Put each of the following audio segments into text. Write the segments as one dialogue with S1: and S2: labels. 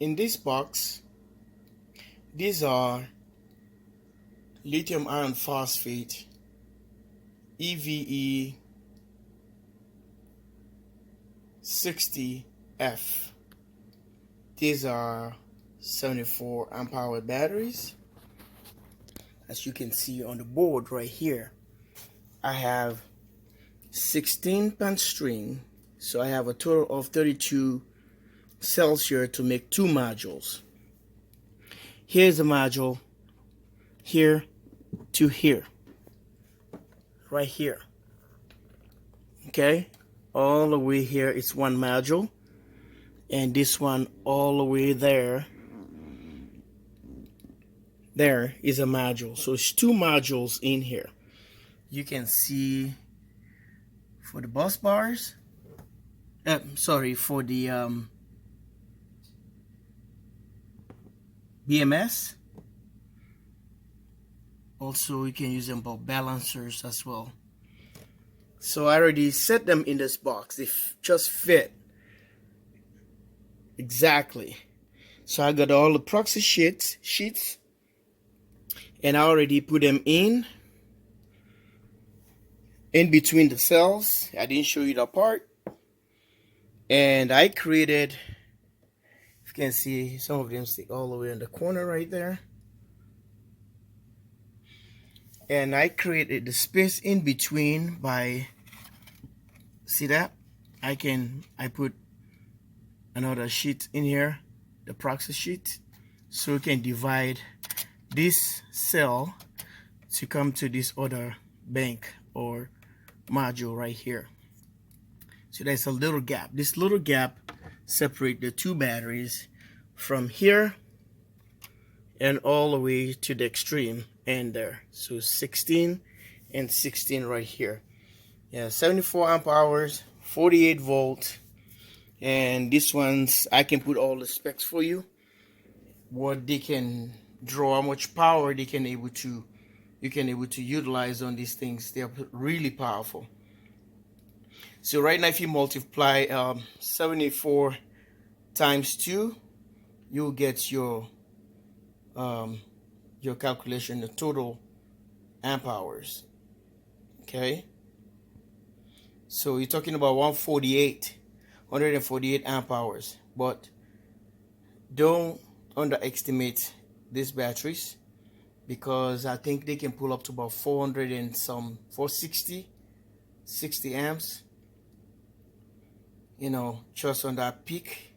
S1: in this box, these are lithium iron phosphate EVE60F. These are 74 amp hour batteries. As you can see on the board right here, I have 16 punch string, so I have a total of 32 cells here to make 2 modules. Here's a module, here to here, right here. Okay, all the way here is 1 module, and this one all the way there is a module. So it's 2 modules in here. You can see for the bus bars, for the BMS. Also, you can use them for balancers as well. So I already set them in this box. They just fit exactly. So I got all the proxy sheets, and I already put them in between the cells. I didn't show you the part. And I created, you can see some of them stick all the way in the corner right there. And I created the space in between by, see that? I put another sheet in here, the proxy sheet, so we can divide this cell to come to this other bank or module right here. So there's a little gap. This little gap separates the 2 batteries from here and all the way to the extreme end there. So 16 and 16 right here. Yeah, 74 amp hours, 48 volt, and this one's, I can put all the specs for you, what they can draw, how much power you can able to utilize on these things. They are really powerful. So right now, if you multiply 74 times 2, you'll get your calculation, the total amp hours. Okay, so you're talking about 148 amp hours. But don't underestimate these batteries, because I think they can pull up to about 460 amps, you know, just on that peak.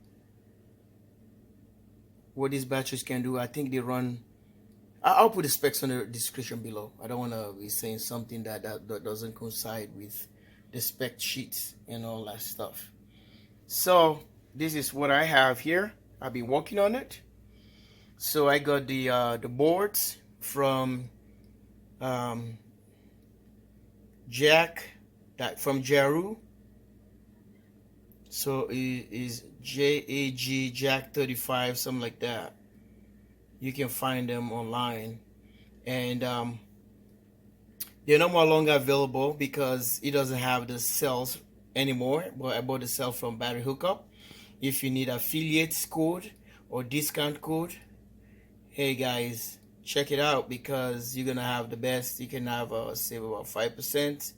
S1: What these batteries can do, I think they run, I'll put the specs on the description below. I don't want to be saying something that doesn't coincide with the spec sheets and all that stuff. So this is what I have here. I've been working on it. So I got the boards from from Jaru. So it is JAG Jack 35, something like that. You can find them online, and they're no more longer available because it doesn't have the cells anymore. But I bought the cell from Battery Hookup. If you need affiliate code or discount code, hey guys, check it out, because you're gonna have the best. You can have save about 5%,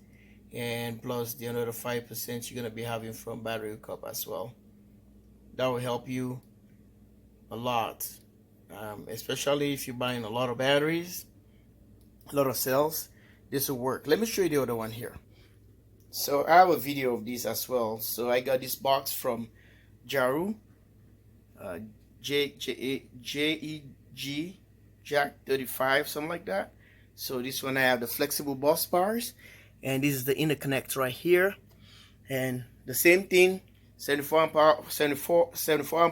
S1: and plus the another 5% you're gonna be having from Battery Hookup as well. That will help you a lot, especially if you're buying a lot of batteries, a lot of cells. This will work. Let me show you the other one here. So I have a video of this as well. So I got this box from Jaru, JEG Jack 35, something like that. So this one I have the flexible bus bars, and this is the interconnect right here, and the same thing, 74 amp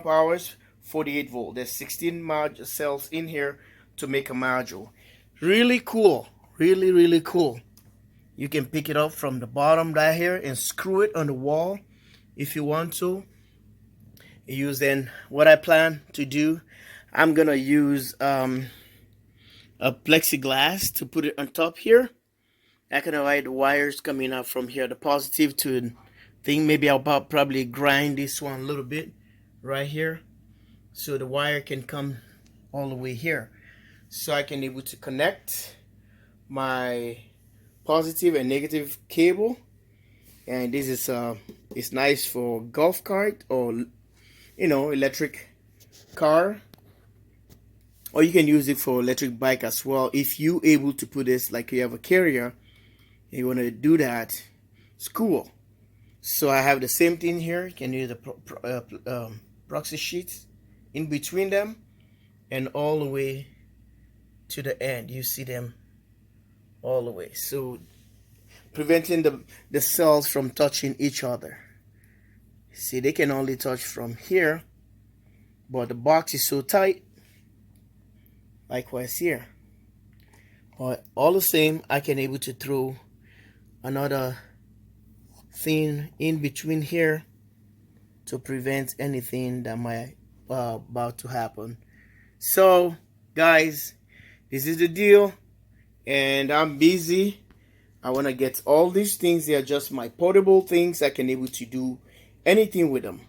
S1: hours, 48 volt. There's 16 cells in here to make a module. Really cool, really cool. You can pick it up from the bottom right here and screw it on the wall if you want to. Then what I plan to do, I'm gonna use a plexiglass to put it on top here. I can avoid the wires coming out from here, the positive to thing. Maybe I'll probably grind this one a little bit right here, so the wire can come all the way here, so I can able to connect my positive and negative cable. And this is it's nice for golf cart, or electric car, or you can use it for electric bike as well. If you able to put this, like you have a carrier, you want to do that, it's cool. So I have the same thing here. You can use the proxy sheets in between them and all the way to the end. You see them all the way, so preventing the cells from touching each other. See, they can only touch from here, but the box is so tight. Likewise here. But all the same, I can able to throw another thing in between here to prevent anything that might about to happen. So guys, this is the deal, and I'm busy. I want to get all these things. They are just my portable things. I can able to do anything with them.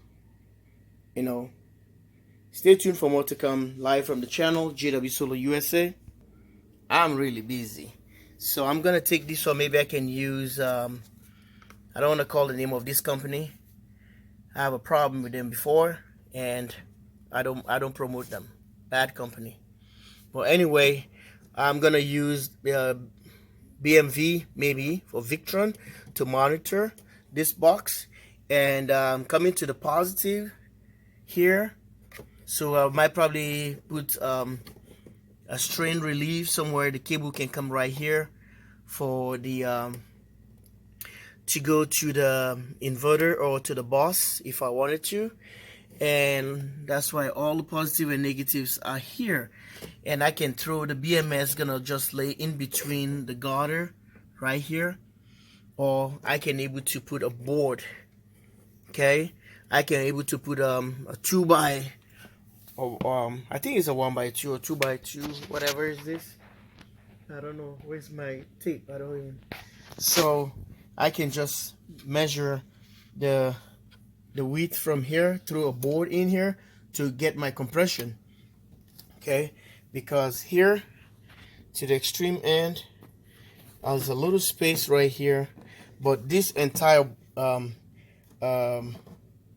S1: Stay tuned for more to come live from the channel JW Solar USA. I'm really busy, so I'm gonna take this one. Maybe I can use I don't want to call the name of this company. I have a problem with them before, and I don't promote them. Bad company. But anyway, I'm gonna use BMV, maybe for Victron, to monitor this box. And coming to the positive here, so I might probably put a strain relief somewhere. The cable can come right here for the to go to the inverter or to the bus if I wanted to. And that's why all the positive and negatives are here. And I can throw the BMS, gonna just lay in between the garter right here, or I can able to put a board. Okay, I can able to put a 2 by, or I think it's a 1 by 2 or 2 by 2, whatever is this. I don't know, where's my tape? I don't even. So I can just measure the width from here through a board in here to get my compression. Okay, because here to the extreme end there's a little space right here, but this entire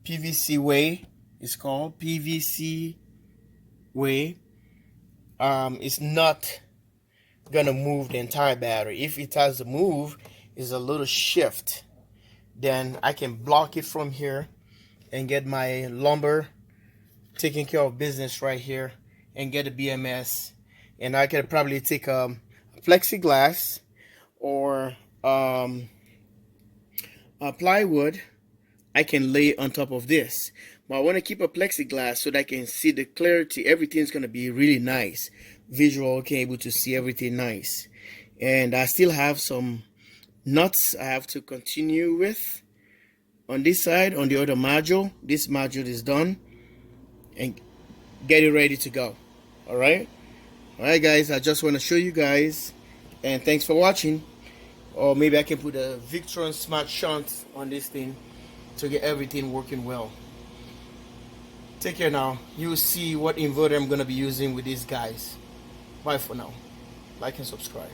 S1: PVC way is called PVC way. It's not gonna move the entire battery. If it has to move, is a little shift, then I can block it from here and get my lumber taking care of business right here and get a BMS. And I can probably take a plexiglass or a plywood I can lay on top of this. But I want to keep a plexiglass so that I can see the clarity. Everything's going to be really nice. Visual, okay, able to see everything nice. And I still have some nuts I have to continue with on this side. On the other module, this module is done and get it ready to go. Alright guys, I just want to show you guys, and thanks for watching. Or maybe I can put a Victron smart shunt on this thing to get everything working well. Take care now. You'll see what inverter I'm going to be using with these guys. Bye for now. Like and subscribe.